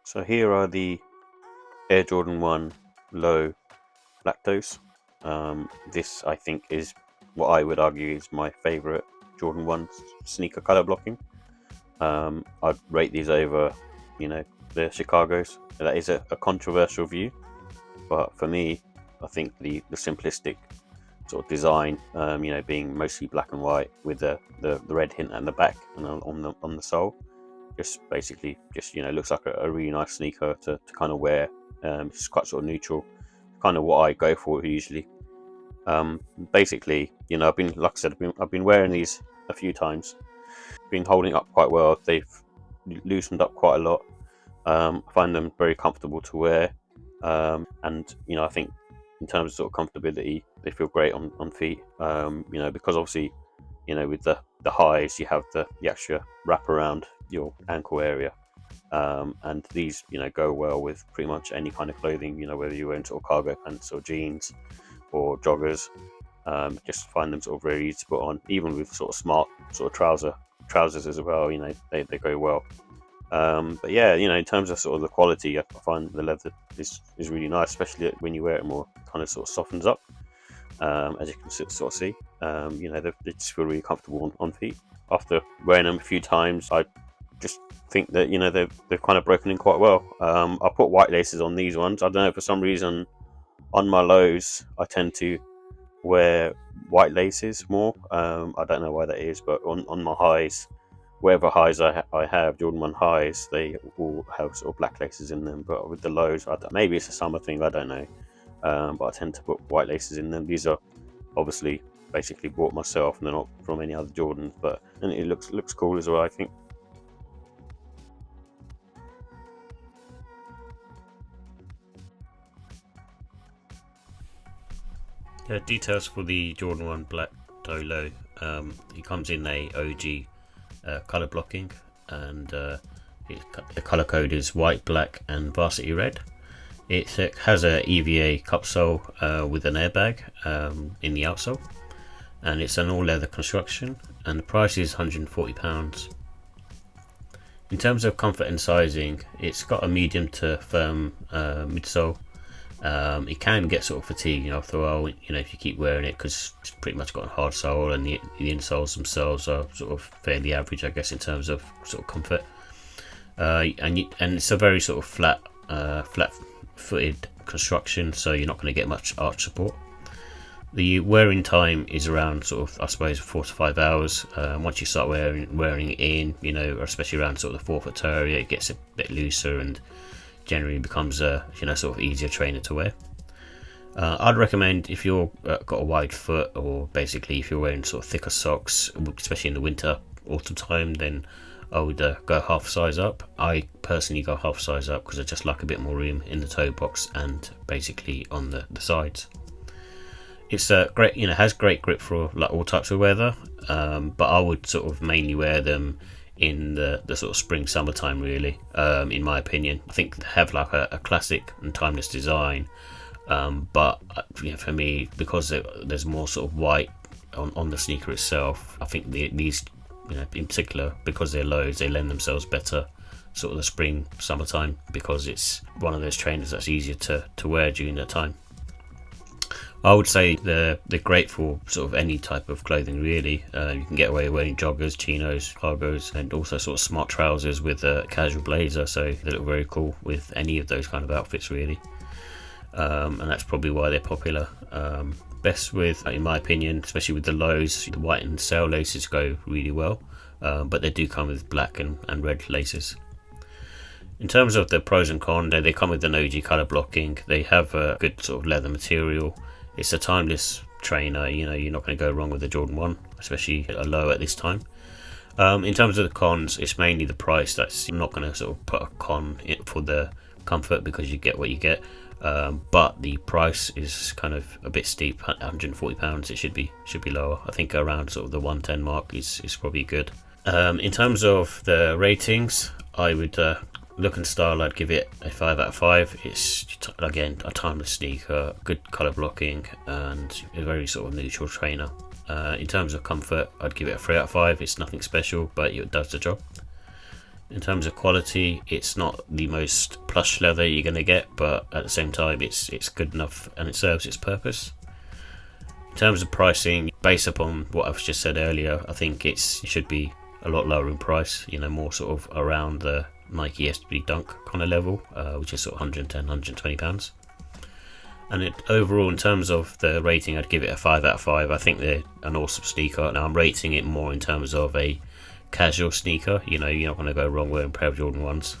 So here are the Air Jordan 1 low lactose. This I think is what I would argue is my favourite Jordan 1 sneaker colour blocking. I'd rate these over, the Chicago's. That is a controversial view, but for me, I think the simplistic sort of design, being mostly black and white with the red hint at the back and on the sole, just basically just looks like a really nice sneaker to kind of wear. It's quite sort of neutral, kind of what I go for usually. Basically, I've been, like I said, I've been wearing these a few times, been holding up quite well. They've loosened up quite a lot. I find them very comfortable to wear, and I think in terms of sort of comfortability, they feel great on feet. Because obviously, with the highs, you have the extra wrap around your ankle area. And these, go well with pretty much any kind of clothing. Whether you're wearing sort of cargo pants or jeans or joggers, just find them sort of very easy to put on. Even with sort of smart sort of trousers as well. They go well. But yeah, in terms of sort of the quality, I find the leather is really nice, especially when you wear it more. Kind of sort of softens up, as you can sort of see. They just feel really comfortable on feet. After wearing them a few times, I just think that they've kind of broken in quite well. I put white laces on these ones. I don't know, for some reason on my lows I tend to wear white laces more. I don't know why that is, but on my highs, whatever highs I have, Jordan 1 highs, they all have sort of black laces in them. But with the lows, maybe it's a summer thing, I don't know. But I tend to put white laces in them. These are obviously basically bought myself, and they're not from any other Jordans, and it looks cool as well, I think. The details for the Jordan 1 Black Dolo. It comes in a OG color blocking, and the color code is white, black, and varsity red. It has a EVA cupsole with an airbag in the outsole, and it's an all leather construction, and the price is £140. In terms of comfort and sizing, it's got a medium to firm midsole. It can get sort of fatiguing after a while, if you keep wearing it, because it's pretty much got a hard sole, and the insoles themselves are sort of fairly average, I guess, in terms of sort of comfort. And it's a very sort of flat-footed construction, so you're not going to get much arch support. The wearing time is around sort of, I suppose, 4 to 5 hours. Once you start wearing it in, especially around sort of the forefoot area, it gets a bit looser and generally becomes a sort of easier trainer to wear. I'd recommend, if you're got a wide foot, or basically if you're wearing sort of thicker socks, especially in the winter autumn time, then I would go half size up. I personally go half size up because I just like a bit more room in the toe box and basically on the sides. It's great, has great grip for like all types of weather, but I would sort of mainly wear them in the sort of spring summertime, really. In my opinion, I think they have like a classic and timeless design, but for me, because there's more sort of white on the sneaker itself, I think these in particular, because they're lows, they lend themselves better sort of the spring summertime, because it's one of those trainers that's easier to wear during that time. I would say they're great for sort of any type of clothing, really. You can get away wearing joggers, chinos, cargos, and also sort of smart trousers with a casual blazer, so they look very cool with any of those kind of outfits, really. And that's probably why they're popular. Best with, in my opinion, especially with the lows, the white and sail laces go really well, but they do come with black and red laces. In terms of the pros and cons, they come with an OG colour blocking. They have a good sort of leather material. It's a timeless trainer. You're not going to go wrong with the Jordan 1, especially a low at this time. In terms of the cons, it's mainly the price. That's, I'm not going to sort of put a con for the comfort, because you get what you get. But the price is kind of a bit steep. £140. It should be lower. I think around sort of the 110 mark is probably good. In terms of the ratings, I would look and style, I'd give it a 5 out of 5. It's again a timeless sneaker, good colour blocking, and a very sort of neutral trainer. In terms of comfort, I'd give it a 3 out of 5. It's nothing special, but it does the job. In terms of quality, it's not the most plush leather you're going to get, but at the same time it's good enough and it serves its purpose. In terms of pricing, based upon what I've just said earlier, I think it should be a lot lower in price, more sort of around the Nike SB Dunk kind of level, which is sort of £110, £120. And overall, in terms of the rating, I'd give it a 5 out of 5. I think they're an awesome sneaker. Now, I'm rating it more in terms of a casual sneaker. You're not going to go wrong wearing a pair of Jordan 1s.